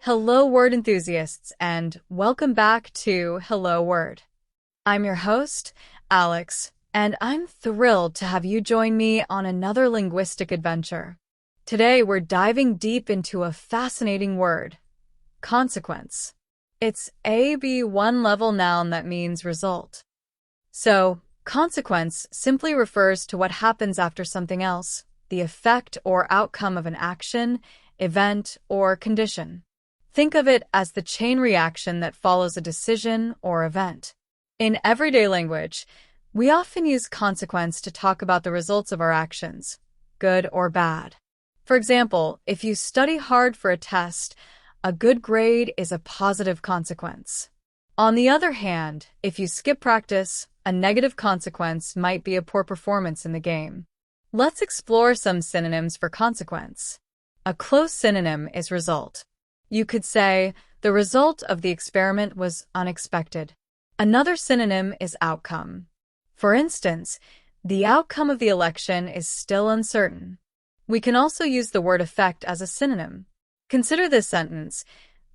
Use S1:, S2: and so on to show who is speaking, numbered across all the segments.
S1: Hello, word enthusiasts, and welcome back to Hello Word. I'm your host, Alex, and I'm thrilled to have you join me on another linguistic adventure. Today, we're diving deep into a fascinating word, consequence. It's a B1 level noun that means result. So, consequence simply refers to what happens after something else, the effect or outcome of an action, event, or condition. Think of it as the chain reaction that follows a decision or event. In everyday language, we often use consequence to talk about the results of our actions, good or bad. For example, if you study hard for a test, a good grade is a positive consequence. On the other hand, if you skip practice, a negative consequence might be a poor performance in the game. Let's explore some synonyms for consequence. A close synonym is result. You could say, the result of the experiment was unexpected. Another synonym is outcome. For instance, the outcome of the election is still uncertain. We can also use the word effect as a synonym. Consider this sentence.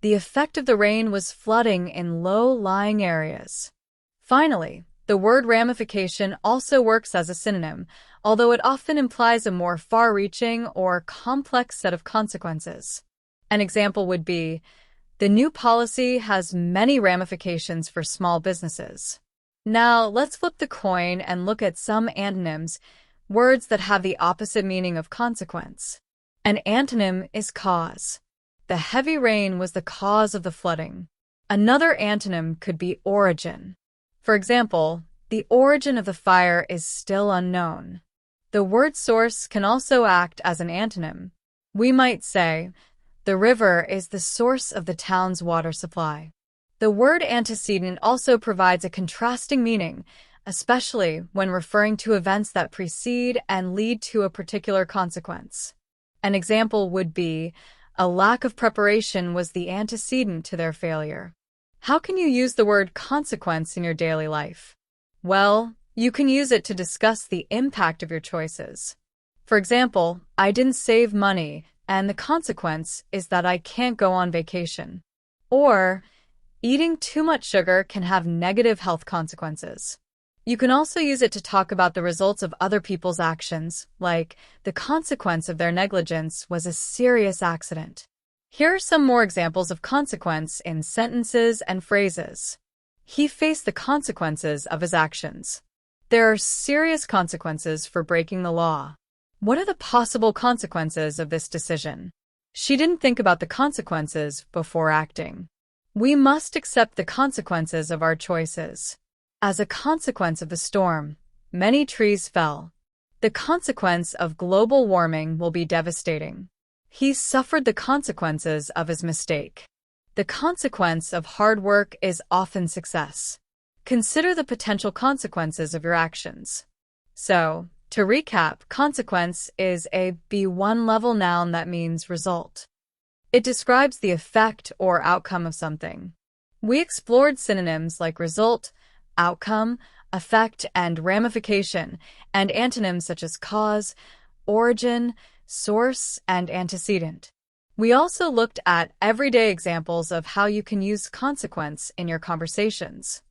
S1: The effect of the rain was flooding in low-lying areas. Finally, the word ramification also works as a synonym, although it often implies a more far-reaching or complex set of consequences. An example would be, the new policy has many ramifications for small businesses. Now, let's flip the coin and look at some antonyms, words that have the opposite meaning of consequence. An antonym is cause. The heavy rain was the cause of the flooding. Another antonym could be origin. For example, the origin of the fire is still unknown. The word source can also act as an antonym. We might say, the river is the source of the town's water supply. The word antecedent also provides a contrasting meaning, especially when referring to events that precede and lead to a particular consequence. An example would be, a lack of preparation was the antecedent to their failure. How can you use the word consequence in your daily life? Well, you can use it to discuss the impact of your choices. For example, I didn't save money, and the consequence is that I can't go on vacation. Or, eating too much sugar can have negative health consequences. You can also use it to talk about the results of other people's actions, like the consequence of their negligence was a serious accident. Here are some more examples of consequence in sentences and phrases. He faced the consequences of his actions. There are serious consequences for breaking the law. What are the possible consequences of this decision? She didn't think about the consequences before acting. We must accept the consequences of our choices. As a consequence of the storm, many trees fell. The consequence of global warming will be devastating. He suffered the consequences of his mistake. The consequence of hard work is often success. Consider the potential consequences of your actions. So, to recap, consequence is a B1 level noun that means result. It describes the effect or outcome of something. We explored synonyms like result, outcome, effect, and ramification, and antonyms such as cause, origin, source, and antecedent. We also looked at everyday examples of how you can use consequence in your conversations.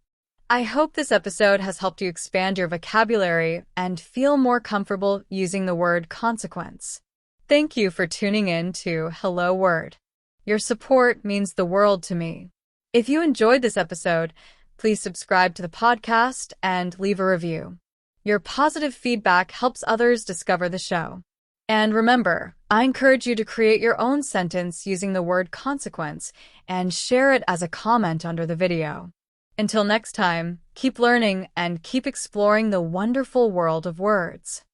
S1: I hope this episode has helped you expand your vocabulary and feel more comfortable using the word consequence. Thank you for tuning in to Hello Word. Your support means the world to me. If you enjoyed this episode, please subscribe to the podcast and leave a review. Your positive feedback helps others discover the show. And remember, I encourage you to create your own sentence using the word consequence and share it as a comment under the video. Until next time, keep learning and keep exploring the wonderful world of words.